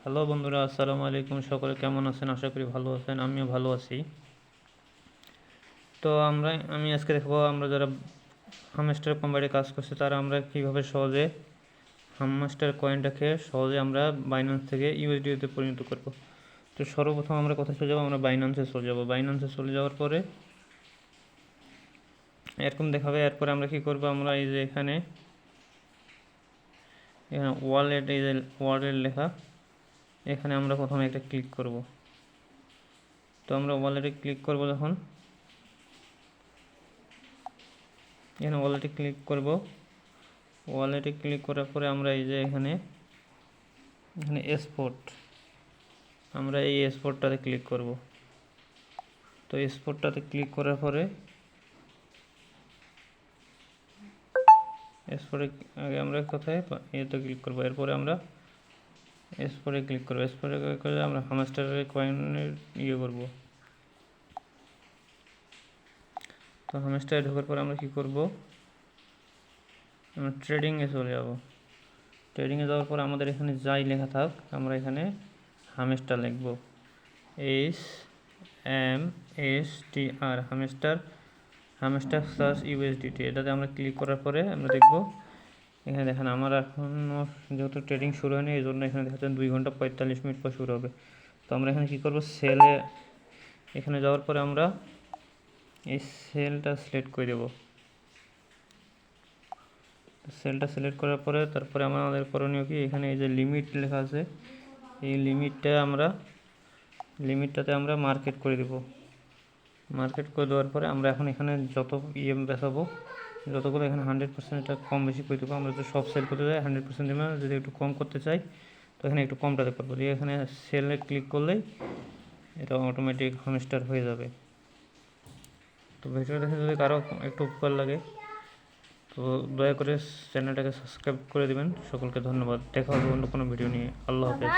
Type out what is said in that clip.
Hello বন্ধুরা, আসসালামু আলাইকুম। সকলে কেমন আছেন? আশা করি ভালো আছেন। আমিও ভালো আছি। তো আমি আজকে দেখবো আমরা যারা হামস্টার কোম্পানিতে কাজ করছে তারা আমরা কীভাবে সহজে হামস্টার কয়েনটাকে সহজে আমরা বাইন্যান্স থেকে ইউএসডিতে পরিণত করব। তো সর্বপ্রথম আমরা কোথায় চলে যাবো? আমরা বাইন্যান্সে চলে যাব। বাইন্যান্সে চলে যাওয়ার পরে এরকম দেখাবে। এরপরে আমরা কী করব? আমরা এই যে এখানে ওয়ালেট, এই যে ওয়ালেট লেখা, এখানে আমরা প্রথমে একটা ক্লিক করব। তো আমরা ওয়ালেটে ক্লিক করব। যখন এখানে ওয়ালেটে ক্লিক করব, ওয়ালেটে ক্লিক করার পরে আমরা এই যে এখানে এক্সপোর্ট, আমরা এই এক্সপোর্টটাতে ক্লিক করব। তো এক্সপোর্টটাতে ক্লিক করার পরে এক্সপোর্টে আগে আমরা কোথায় এতে ক্লিক করব, এরপরে আমরা এক্সপোর্টে ক্লিক করব। এক্সপোর্টে ক্লিক করে আমরা হামস্টারের কয়েনের করব। তো হামস্টারে ঢোকার পর আমরা কী করব? আমরা ট্রেডিংয়ে চলে যাব। ট্রেডিংয়ে যাওয়ার পর আমাদের এখানে যাই লেখা থাক, আমরা এখানে হামস্টার লিখব, HAMSTR, হামস্টার স্ল্যাশ ইউএসডিটি। এটাতে আমরা ক্লিক করার পরে আমরা দেখব এখানে দেখেন আমার এখনও যেহেতু ট্রেডিং শুরু হয়নি, এই জন্য এখানে দেখাচ্ছেন 2 ঘন্টা 45 মিনিট পর শুরু হবে। তো আমরা এখানে কী করব? সেলে এখানে যাওয়ার পরে আমরা এই সেলটা সিলেক্ট করে দেব। সেলটা সিলেক্ট করার পরে তারপরে আমাদের করণীয় কি, এখানে এই যে লিমিট লেখা আছে, এই লিমিটটাতে আমরা মার্কেট করে দেব। মার্কেট করে দেওয়ার পরে আমরা এখন এখানে যত বেচাবো, যতগুলো এখানে 100% এটা কম বেশি করে দেবো। আমরা যদি সব সেল করতে যাই 100% দেবো, যদি একটু কম করতে চাই তো এখানে একটু কমটাতে করবো। দিয়ে এখানে সেলে ক্লিক করলেই এটা অটোমেটিক হামস্টার হয়ে যাবে। তো ভিডিওটা দেখে যদি কারো একটু উপকার লাগে তো দয়া করে চ্যানেলটাকে সাবস্ক্রাইব করে দেবেন। সকলকে ধন্যবাদ। দেখা হবে অন্য কোনো ভিডিও নিয়ে। আল্লাহ হাফেজ।